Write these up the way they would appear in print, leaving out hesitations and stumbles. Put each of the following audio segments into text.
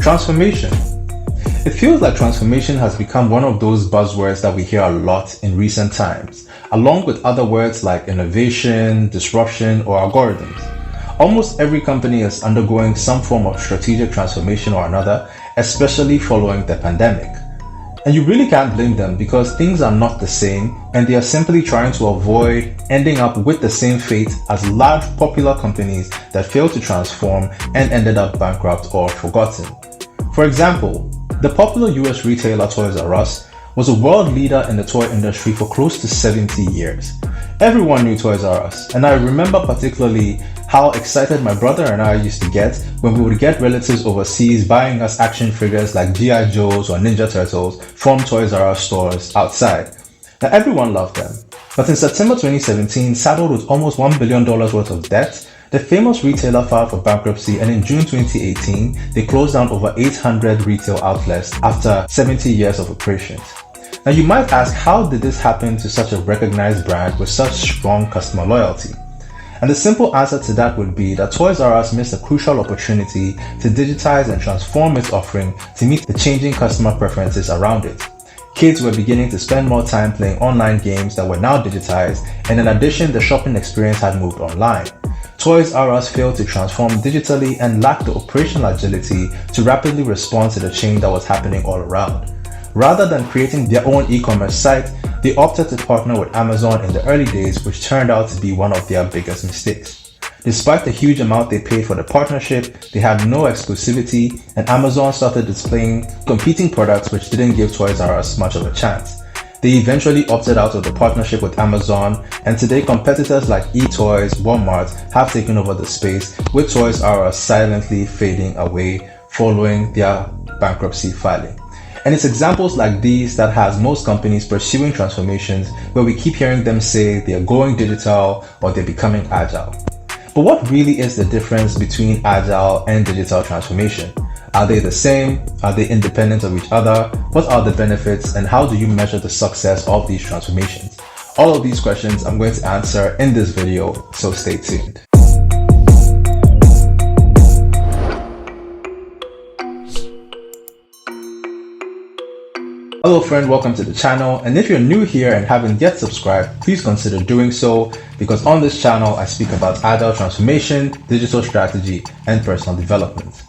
Transformation. It feels like transformation has become one of those buzzwords that we hear a lot in recent times, along with other words like innovation, disruption, or algorithms. Almost every company is undergoing some form of strategic transformation or another, especially following the pandemic. And you really can't blame them because things are not the same and they are simply trying to avoid ending up with the same fate as large popular companies that failed to transform and ended up bankrupt or forgotten. For example, the popular US retailer Toys R Us was a world leader in the toy industry for close to 70 years. Everyone knew Toys R Us, and I remember particularly how excited my brother and I used to get when we would get relatives overseas buying us action figures like G.I. Joes or Ninja Turtles from Toys R Us stores outside. Now everyone loved them, but in September 2017, saddled with almost $1 billion worth of debt, the famous retailer filed for bankruptcy, and in June 2018, they closed down over 800 retail outlets after 70 years of operations. Now you might ask, how did this happen to such a recognized brand with such strong customer loyalty? And the simple answer to that would be that Toys R Us missed a crucial opportunity to digitize and transform its offering to meet the changing customer preferences around it. Kids were beginning to spend more time playing online games that were now digitized, and in addition, the shopping experience had moved online. Toys R Us failed to transform digitally and lacked the operational agility to rapidly respond to the change that was happening all around. Rather than creating their own e-commerce site, they opted to partner with Amazon in the early days, which turned out to be one of their biggest mistakes. Despite the huge amount they paid for the partnership, they had no exclusivity, and Amazon started displaying competing products which didn't give Toys R Us much of a chance. They eventually opted out of the partnership with Amazon, and today competitors like eToys, Walmart have taken over the space, with Toys R Us silently fading away following their bankruptcy filing. And it's examples like these that has most companies pursuing transformations where we keep hearing them say they're going digital or they're becoming agile. But what really is the difference between agile and digital transformation? Are they the same? Are they independent of each other? What are the benefits, and how do you measure the success of these transformations? All of these questions I'm going to answer in this video, so stay tuned. Hello friend, welcome to the channel, and if you're new here and haven't yet subscribed, please consider doing so, because on this channel I speak about agile transformation, digital strategy, and personal development.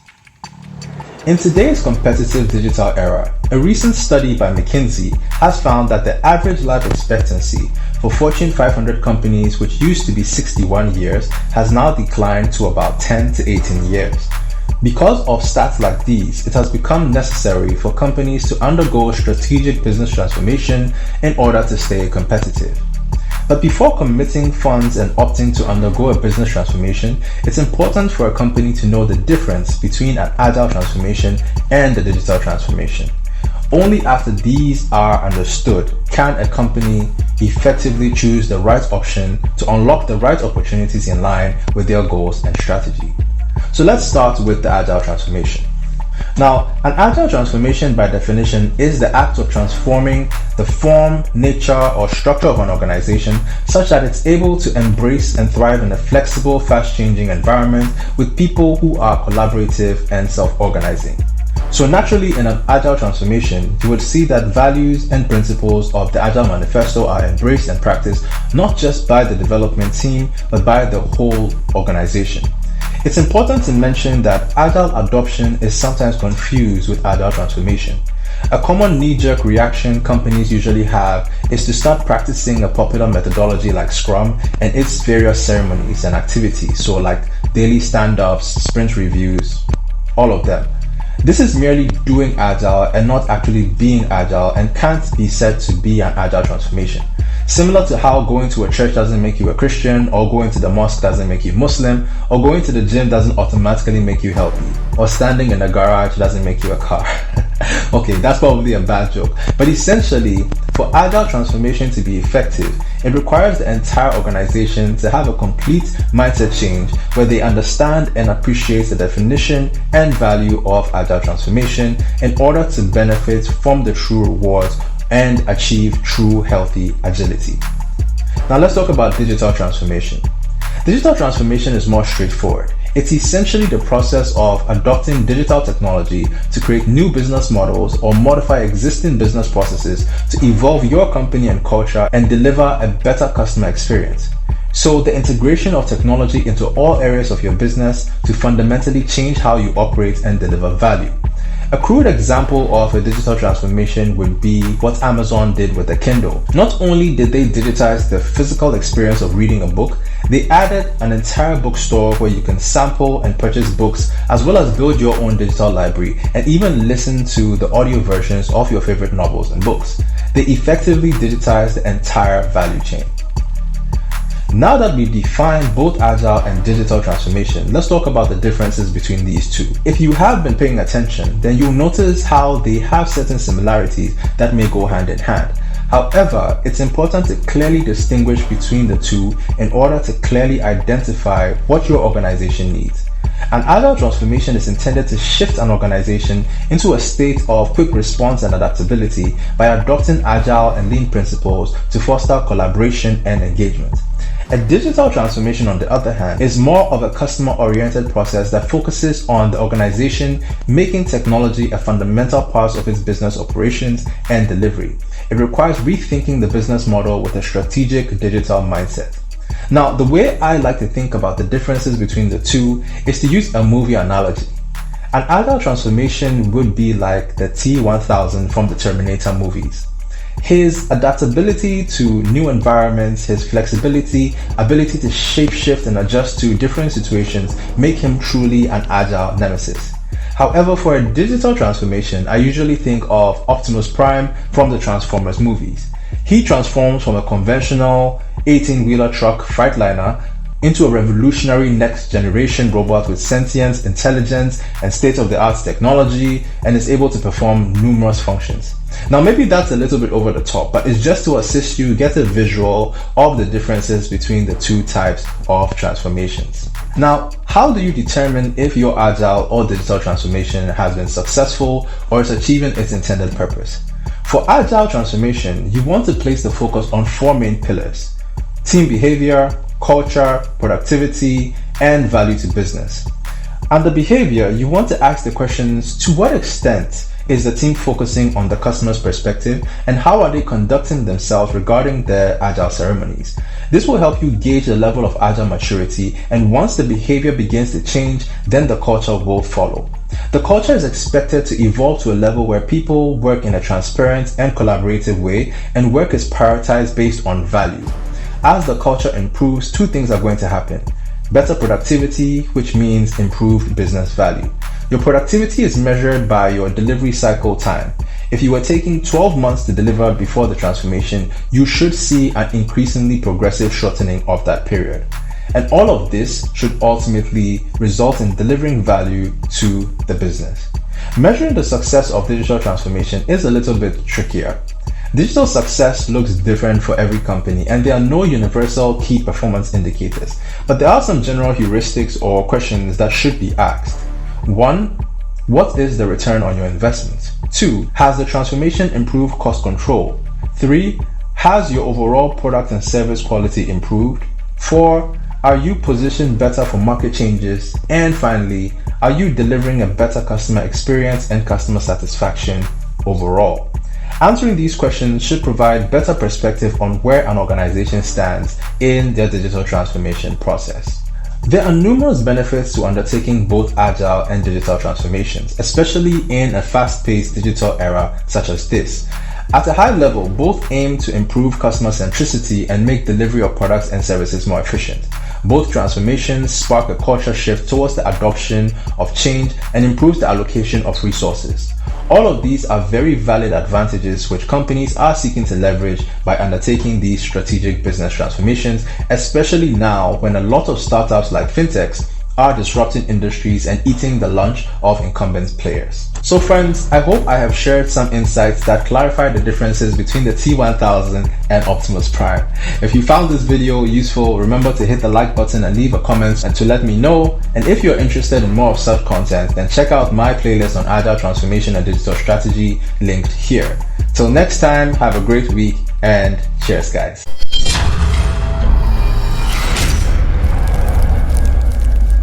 In today's competitive digital era, a recent study by McKinsey has found that the average life expectancy for Fortune 500 companies, which used to be 61 years, has now declined to about 10 to 18 years. Because of stats like these, it has become necessary for companies to undergo strategic business transformation in order to stay competitive. But before committing funds and opting to undergo a business transformation, it's important for a company to know the difference between an agile transformation and a digital transformation. Only after these are understood can a company effectively choose the right option to unlock the right opportunities in line with their goals and strategy. So let's start with the agile transformation. Now, an agile transformation by definition is the act of transforming the form, nature, or structure of an organization such that it's able to embrace and thrive in a flexible, fast-changing environment with people who are collaborative and self-organizing. So naturally, in an agile transformation, you would see that values and principles of the Agile Manifesto are embraced and practiced not just by the development team, but by the whole organization. It's important to mention that agile adoption is sometimes confused with agile transformation. A common knee-jerk reaction companies usually have is to start practicing a popular methodology like Scrum and its various ceremonies and activities, so like daily stand-ups, sprint reviews, all of them. This is merely doing agile and not actually being agile, and can't be said to be an agile transformation. Similar to how going to a church doesn't make you a Christian, or going to the mosque doesn't make you Muslim, or going to the gym doesn't automatically make you healthy, or standing in a garage doesn't make you a car. Okay, that's probably a bad joke, but essentially, for agile transformation to be effective, it requires the entire organization to have a complete mindset change where they understand and appreciate the definition and value of agile transformation in order to benefit from the true rewards and achieve true healthy agility. Now let's talk about digital transformation. Digital transformation is more straightforward. It's essentially the process of adopting digital technology to create new business models or modify existing business processes to evolve your company and culture and deliver a better customer experience. So the integration of technology into all areas of your business to fundamentally change how you operate and deliver value. A crude example of a digital transformation would be what Amazon did with the Kindle. Not only did they digitize the physical experience of reading a book, they added an entire bookstore where you can sample and purchase books, as well as build your own digital library and even listen to the audio versions of your favorite novels and books. They effectively digitized the entire value chain. Now that we've defined both agile and digital transformation, let's talk about the differences between these two. If you have been paying attention, then you'll notice how they have certain similarities that may go hand in hand. However, it's important to clearly distinguish between the two in order to clearly identify what your organization needs. An agile transformation is intended to shift an organization into a state of quick response and adaptability by adopting agile and lean principles to foster collaboration and engagement. A digital transformation, on the other hand, is more of a customer-oriented process that focuses on the organization making technology a fundamental part of its business operations and delivery. It requires rethinking the business model with a strategic digital mindset. Now, the way I like to think about the differences between the two is to use a movie analogy. An agile transformation would be like the T-1000 from the Terminator movies. His adaptability to new environments, his flexibility, ability to shape-shift and adjust to different situations make him truly an agile nemesis. However, for a digital transformation, I usually think of Optimus Prime from the Transformers movies. He transforms from a conventional 18-wheeler truck Freightliner into a revolutionary next-generation robot with sentience, intelligence, and state-of-the-art technology, and is able to perform numerous functions. Now, maybe that's a little bit over the top, but it's just to assist you get a visual of the differences between the two types of transformations. Now, how do you determine if your agile or digital transformation has been successful or is achieving its intended purpose? For agile transformation, you want to place the focus on four main pillars: team behavior, culture, productivity, and value to business. Under behavior, you want to ask the questions: to what extent is the team focusing on the customer's perspective, and how are they conducting themselves regarding their agile ceremonies? This will help you gauge the level of agile maturity, and once the behavior begins to change, then the culture will follow. The culture is expected to evolve to a level where people work in a transparent and collaborative way, and work is prioritized based on value. As the culture improves, two things are going to happen: better productivity, which means improved business value. Your productivity is measured by your delivery cycle time. If you were taking 12 months to deliver before the transformation, you should see an increasingly progressive shortening of that period. And all of this should ultimately result in delivering value to the business. Measuring the success of digital transformation is a little bit trickier. Digital success looks different for every company, and there are no universal key performance indicators, but there are some general heuristics or questions that should be asked. 1. What is the return on your investment? 2. Has the transformation improved cost control? 3. Has your overall product and service quality improved? 4. Are you positioned better for market changes? And finally, are you delivering a better customer experience and customer satisfaction overall? Answering these questions should provide better perspective on where an organization stands in their digital transformation process. There are numerous benefits to undertaking both agile and digital transformations, especially in a fast-paced digital era such as this. At a high level, both aim to improve customer centricity and make delivery of products and services more efficient. Both transformations spark a culture shift towards the adoption of change and improves the allocation of resources. All of these are very valid advantages which companies are seeking to leverage by undertaking these strategic business transformations, especially now when a lot of startups like fintechs are disrupting industries and eating the lunch of incumbent players. So friends, I hope I have shared some insights that clarify the differences between the T-1000 and Optimus Prime. If you found this video useful, remember to hit the like button and leave a comment and to let me know. And if you're interested in more of such content, then check out my playlist on Agile Transformation and Digital Strategy linked here. Till next time, have a great week and cheers guys.